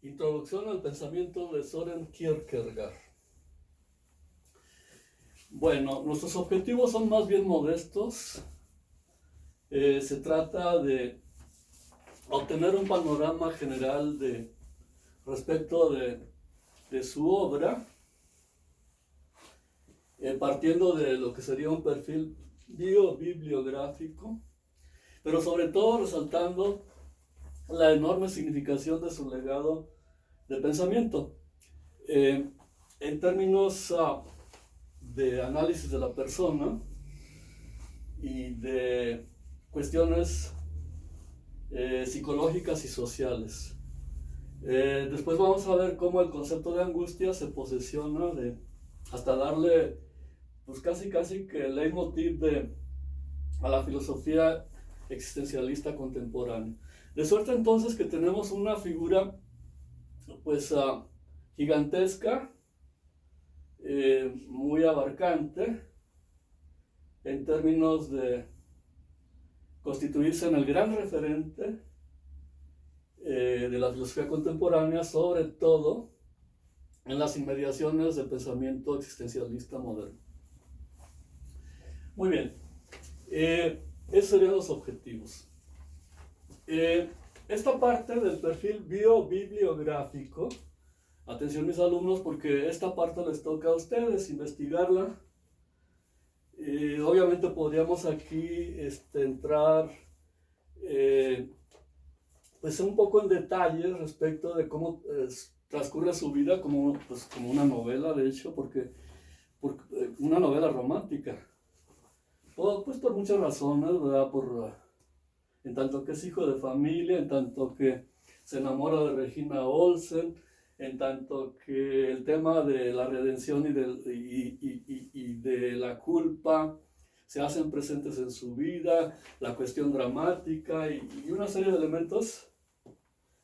Introducción al pensamiento de Søren Kierkegaard. Bueno, nuestros objetivos son más bien modestos. Se trata de obtener un panorama general respecto de su obra, partiendo de lo que sería un perfil bibliográfico, pero sobre todo resaltando la enorme significación de su legado de pensamiento. En términos de análisis de la persona y de cuestiones psicológicas y sociales. Después vamos a ver cómo el concepto de angustia se posesiona hasta darle pues casi que el leitmotiv a la filosofía existencialista contemporánea. De suerte entonces que tenemos una figura pues gigantesca, muy abarcante en términos de constituirse en el gran referente de la filosofía contemporánea, sobre todo en las inmediaciones del pensamiento existencialista moderno. Muy bien, esos serían los objetivos. Esta parte del perfil bibliográfico, atención mis alumnos, porque esta parte les toca a ustedes investigarla. Obviamente podríamos aquí entrar pues un poco en detalle respecto de cómo transcurre su vida como una novela, de hecho, porque una novela romántica. Pues por muchas razones, ¿verdad? En tanto que es hijo de familia, en tanto que se enamora de Regina Olsen, en tanto que el tema de la redención y de la culpa se hacen presentes en su vida, la cuestión dramática y una serie de elementos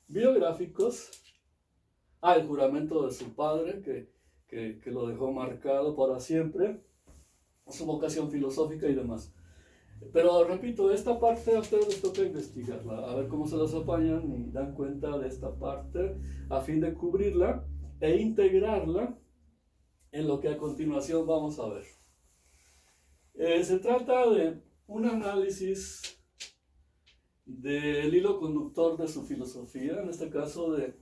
biográficos. El juramento de su padre, que lo dejó marcado para siempre, su vocación filosófica y demás. Pero repito, esta parte a ustedes les toca investigarla, a ver cómo se las apañan y dan cuenta de esta parte a fin de cubrirla e integrarla en lo que a continuación vamos a ver. Se trata de un análisis del hilo conductor de su filosofía, en este caso de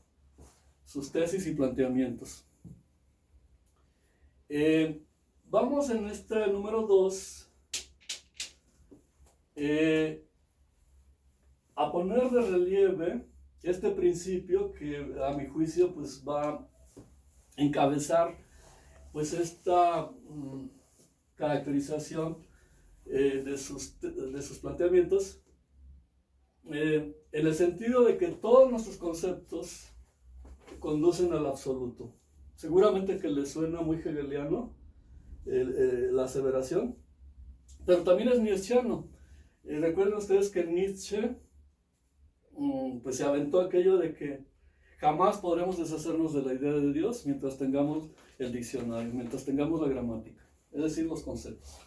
sus tesis y planteamientos. Vamos en este número 2 a poner de relieve este principio que a mi juicio pues va a encabezar pues esta caracterización de sus planteamientos, en el sentido de que todos nuestros conceptos conducen al absoluto. Seguramente que les suena muy hegeliano la aseveración, pero también es nietzscheano. Recuerden ustedes que Nietzsche pues se aventó aquello de que jamás podremos deshacernos de la idea de Dios mientras tengamos el diccionario, mientras tengamos la gramática, es decir, los conceptos.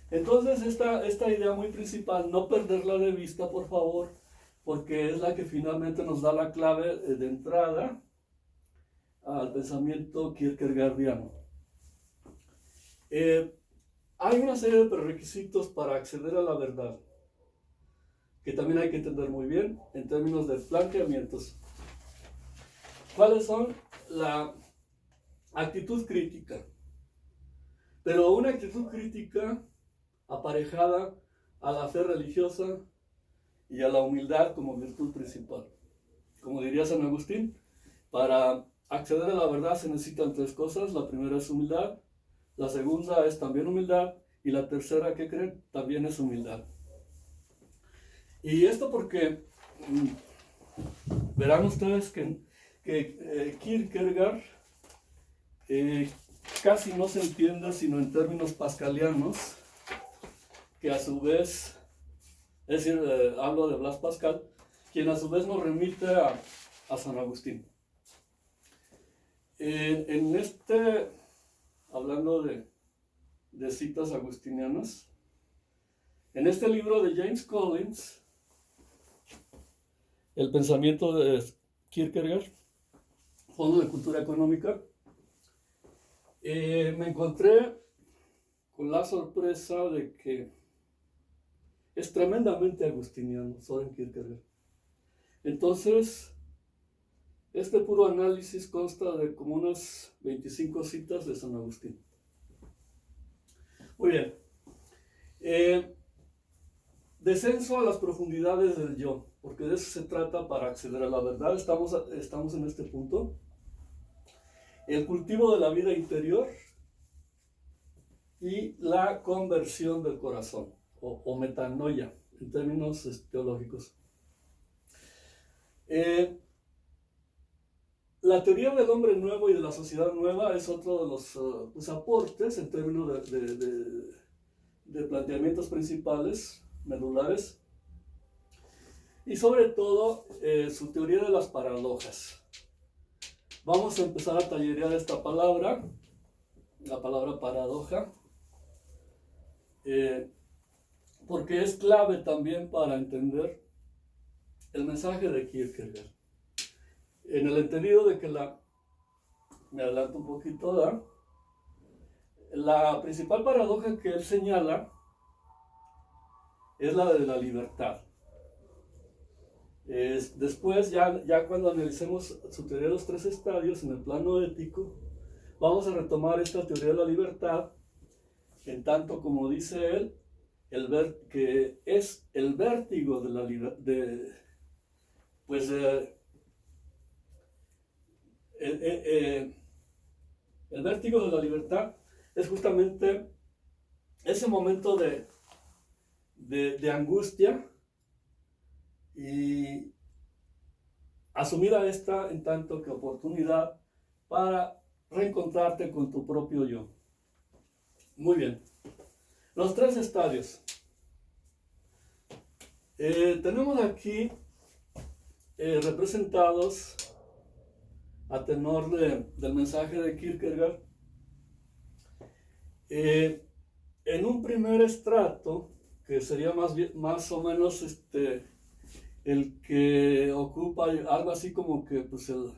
Entonces esta idea muy principal, no perderla de vista, por favor, porque es la que finalmente nos da la clave de entrada al pensamiento kierkegaardiano. Hay una serie de prerequisitos para acceder a la verdad, que también hay que entender muy bien en términos de planteamientos. ¿Cuáles son? La actitud crítica, pero una actitud crítica aparejada a la fe religiosa y a la humildad como virtud principal. Como diría San Agustín, para acceder a la verdad se necesitan 3 cosas. La primera es humildad, la segunda es también humildad, y la tercera, ¿qué creen? También es humildad. Y esto porque verán ustedes que Kierkegaard casi no se entiende sino en términos pascalianos, que a su vez, es decir, hablo de Blas Pascal, quien a su vez nos remite a San Agustín. Hablando de citas agustinianas, en este libro de James Collins, El pensamiento de Kierkegaard, Fondo de Cultura Económica, me encontré con la sorpresa de que es tremendamente agustiniano Soren Kierkegaard. Entonces, este puro análisis consta de como unas 25 citas de San Agustín. Muy bien. Descenso a las profundidades del yo, porque de eso se trata para acceder a la verdad. Estamos en este punto. El cultivo de la vida interior y la conversión del corazón, o metanoia, en términos teológicos. La teoría del hombre nuevo y de la sociedad nueva es otro de los aportes en términos de planteamientos principales, medulares, y sobre todo su teoría de las paradojas. Vamos a empezar a tallerear esta palabra, la palabra paradoja, porque es clave también para entender el mensaje de Kierkegaard. En el entendido de que me adelanto un poquito, ¿verdad? La principal paradoja que él señala es la de la libertad. Después, ya cuando analicemos su teoría de los tres estadios en el plano ético, vamos a retomar esta teoría de la libertad, en tanto como dice él, que es el vértigo de la libertad, el vértigo de la libertad es justamente ese momento de angustia y asumida esta en tanto que oportunidad para reencontrarte con tu propio yo. Muy bien. Los tres estadios. Tenemos aquí representados a tenor del mensaje de Kierkegaard, en un primer estrato, que sería más o menos el que ocupa algo así como que, pues yo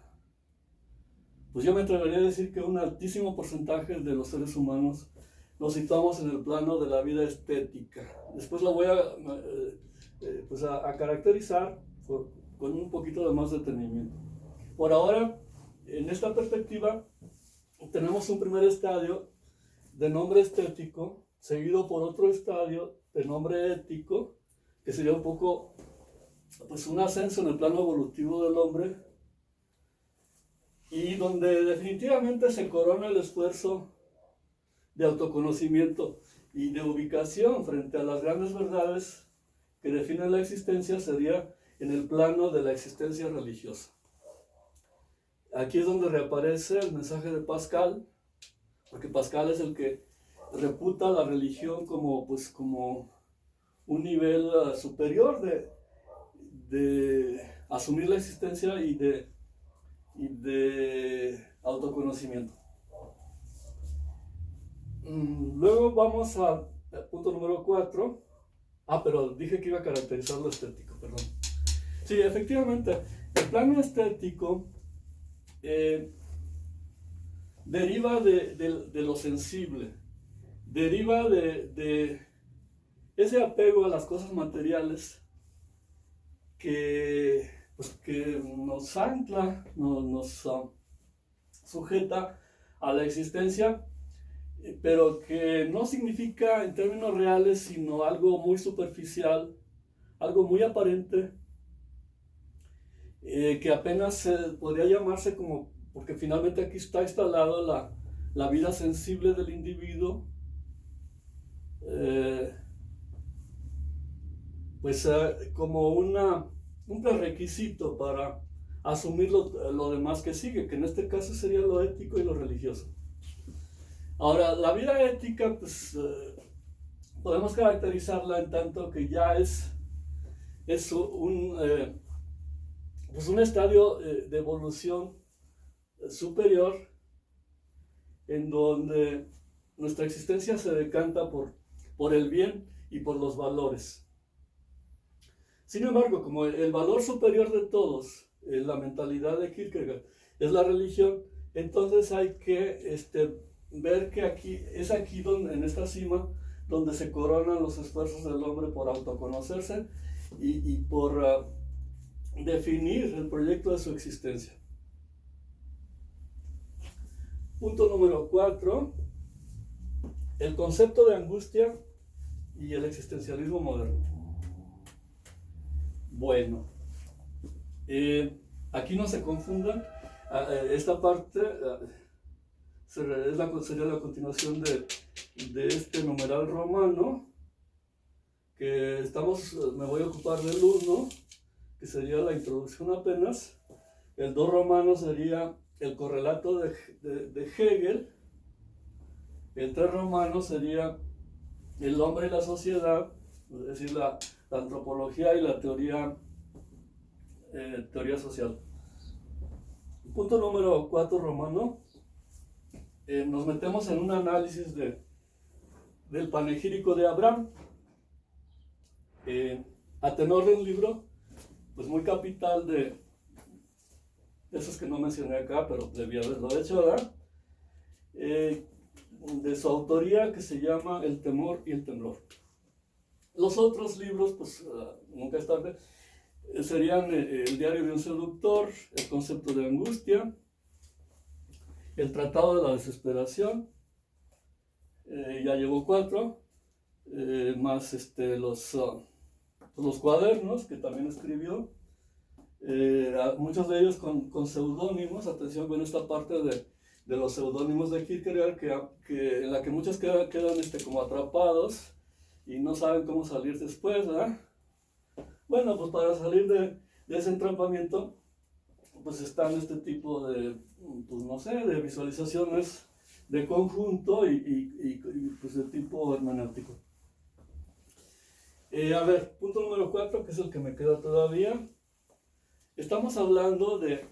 me atrevería a decir que un altísimo porcentaje de los seres humanos nos situamos en el plano de la vida estética. Después lo voy a caracterizar con un poquito de más detenimiento. Por ahora, en esta perspectiva, tenemos un primer estadio de nombre estético, seguido por otro estadio de nombre ético, que sería un poco pues un ascenso en el plano evolutivo del hombre, y donde definitivamente se corona el esfuerzo de autoconocimiento y de ubicación frente a las grandes verdades que definen la existencia, sería en el plano de la existencia religiosa. Aquí es donde reaparece el mensaje de Pascal, porque Pascal es el que reputa la religión como un nivel superior de asumir la existencia y de autoconocimiento. Luego vamos al punto número 4. Pero dije que iba a caracterizar lo estético, perdón. Sí, efectivamente, el plano estético deriva de lo sensible, deriva de ese apego a las cosas materiales que nos ancla, nos sujeta a la existencia, pero que no significa en términos reales sino algo muy superficial, algo muy aparente, que apenas podría llamarse como, porque finalmente aquí está instalada la vida sensible del individuo, como un prerequisito para asumir lo demás que sigue, que en este caso sería lo ético y lo religioso. Ahora, la vida ética, podemos caracterizarla en tanto que ya es un estadio de evolución superior, en donde nuestra existencia se decanta por el bien y por los valores. Sin embargo, como el valor superior de todos, la mentalidad de Kierkegaard, es la religión, entonces hay que ver que aquí donde, en esta cima, donde se coronan los esfuerzos del hombre por autoconocerse y por definir el proyecto de su existencia. Punto número 4, el concepto de angustia y el existencialismo moderno. Bueno, aquí no se confundan, esta parte sería la continuación de este numeral romano, que me voy a ocupar del 1, que sería la introducción apenas. El 2 romano sería el correlato de Hegel. El 3 romano sería el hombre y la sociedad, es decir, la antropología y la teoría social. Punto número 4 romano, nos metemos en un análisis del panegírico de Abraham, a tenor de un libro pues muy capital de esos que no mencioné acá, pero debía haberlo hecho, ¿verdad? De su autoría, que se llama El temor y el temblor. Los otros libros, pues nunca es tarde, serían El diario de un seductor, El concepto de angustia, El tratado de la desesperación, ya llevo 4, más los cuadernos que también escribió, muchos de ellos con seudónimos. Atención con esta parte de los seudónimos de Kierkegaard, en la que muchos quedan como atrapados y no saben cómo salir después, ¿verdad? Bueno, pues para salir de ese entrampamiento, pues están este tipo pues no sé, de visualizaciones de conjunto y pues de tipo hermenéutico. A ver, punto número 4, que es el que me queda todavía. Estamos hablando de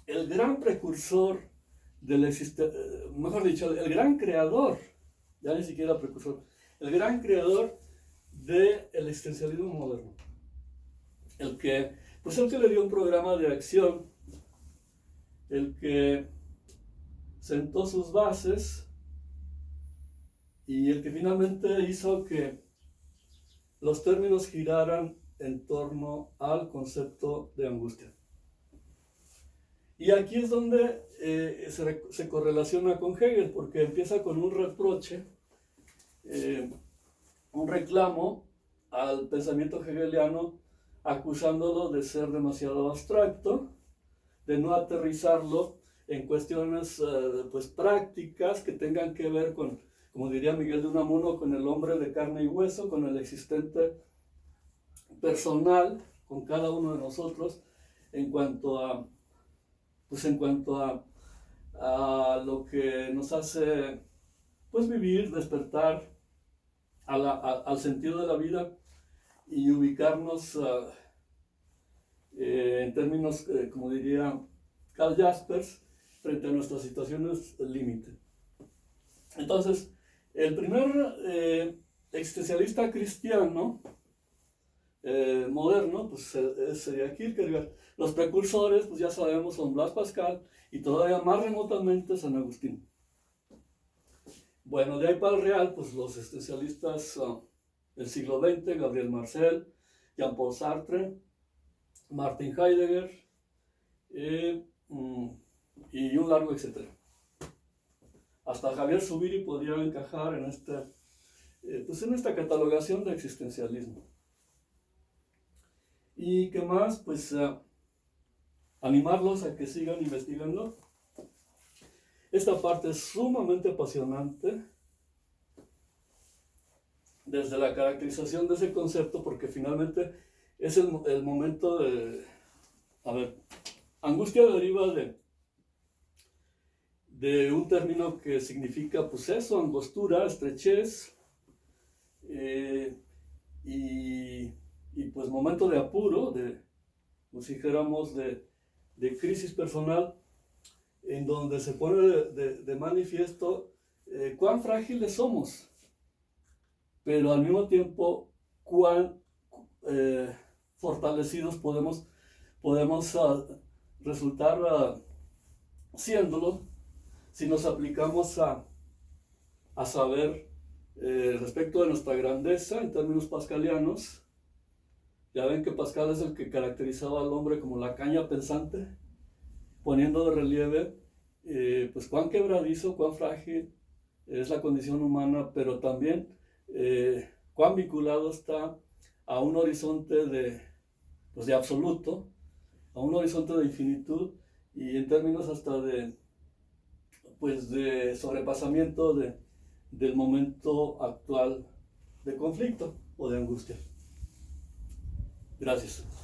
el gran precursor mejor dicho, el gran creador, ya ni siquiera precursor, el gran creador del existencialismo moderno. El que le dio un programa de acción, el que sentó sus bases y el que finalmente hizo que los términos giraran en torno al concepto de angustia. Y aquí es donde se correlaciona con Hegel, porque empieza con un reproche, un reclamo al pensamiento hegeliano, acusándolo de ser demasiado abstracto, de no aterrizarlo en cuestiones pues prácticas que tengan que ver con, como diría Miguel de Unamuno, con el hombre de carne y hueso, con el existente personal, con cada uno de nosotros, en cuanto a lo que nos hace pues vivir, despertar al sentido de la vida y ubicarnos en términos, como diría Karl Jaspers, frente a nuestras situaciones límite. Entonces, el primer existencialista cristiano moderno, pues sería Kierkegaard. Los precursores, pues ya sabemos, son Blas Pascal y todavía más remotamente San Agustín. Bueno, de ahí para el real, pues los existencialistas del siglo XX, Gabriel Marcel, Jean-Paul Sartre, Martin Heidegger, y un largo etcétera. Hasta Javier Zubiri podría encajar en esta catalogación de existencialismo. ¿Y qué más? Pues animarlos a que sigan investigando. Esta parte es sumamente apasionante, desde la caracterización de ese concepto, porque finalmente es el momento de... A ver, angustia deriva de un término que significa, pues eso, angostura, estrechez, y pues momento de apuro, como si dijéramos, de crisis personal, en donde se pone de manifiesto cuán frágiles somos, pero al mismo tiempo cuán fortalecidos podemos resultar siéndolo si nos aplicamos a saber respecto de nuestra grandeza en términos pascalianos. Ya ven que Pascal es el que caracterizaba al hombre como la caña pensante, poniendo de relieve pues cuán quebradizo, cuán frágil es la condición humana, pero también cuán vinculado está a un horizonte pues de absoluto, a un horizonte de infinitud, y en términos hasta pues de sobrepasamiento del momento actual de conflicto o de angustia. Gracias.